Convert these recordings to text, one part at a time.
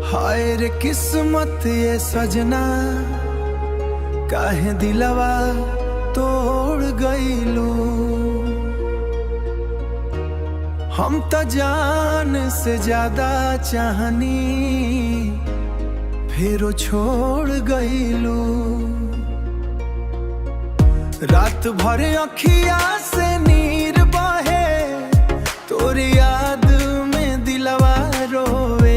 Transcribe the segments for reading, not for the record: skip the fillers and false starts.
हाय रे किस्मत ये सजना, काहे दिलवा तोड़ गईलू। हम तो जान से ज्यादा चाहनी, फिर छोड़ गईलू। रात भर अखिया से नीर बहे, तोरी याद में दिलवा रोवे।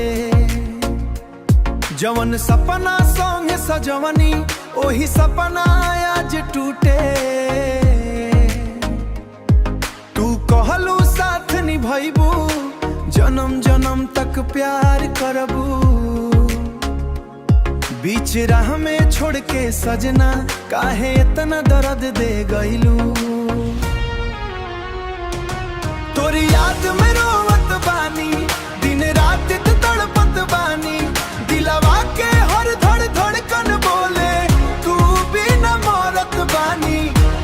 जवन सपना संग सजवनी, ओही सपना आज टूटे। तू कहलू साथ निभैबू, जन्म जन्म तक प्यार करबू। बीच राह में छोड़ के सजना, काहे इतना दर्द दे गईलू। तोरी याद में रोवत बानी, दिन रात तड़पत बानी। दिलवा के हर धड़ धड़कन बोले, तू भी न मरत बानी।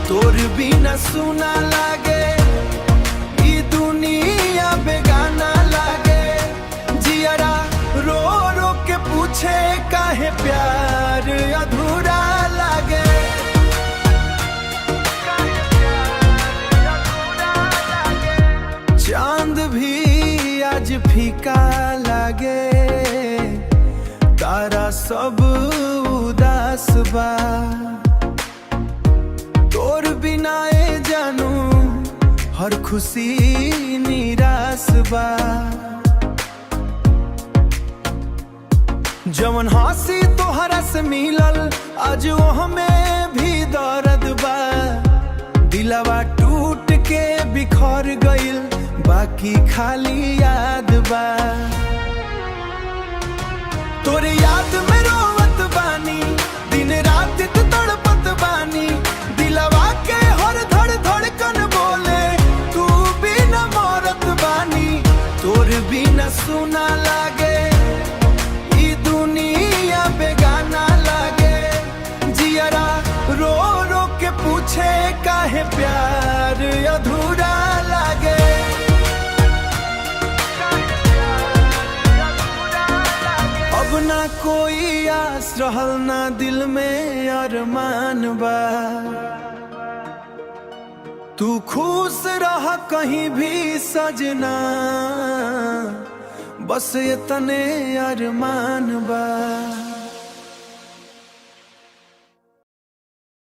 तोर भी न सुना लागे, ई दुनिया बेगाना लागे। जियरा रो रो के पूछे, काहे प्यार अधूरा लागे। चांद भी आज फीका लागे, तारा सब उदास बा। तोर बिना ए जानू, हर खुशी निराश बा। जवन हंसी तोहरा से मिलल, आज वो हमें भी दर्द बा। दिलवा टूट के बिखर गइल, बाकी खाली याद बा। तोरे याद में रोवत बानी, दिन रात तड़पत बानी। दिलवा के हर धड़ धड़कन बोले, तू भी न मरत बानी। तोर भी न सुना लागे, बेगाना लागे। जियरा रो रो के पूछे, काहे प्यार अधूरा लागे। अब ना कोई आस रहल, ना दिल में अरमान बा। तू खुश रह कहीं भी सजना, बस इतने अरमान बा।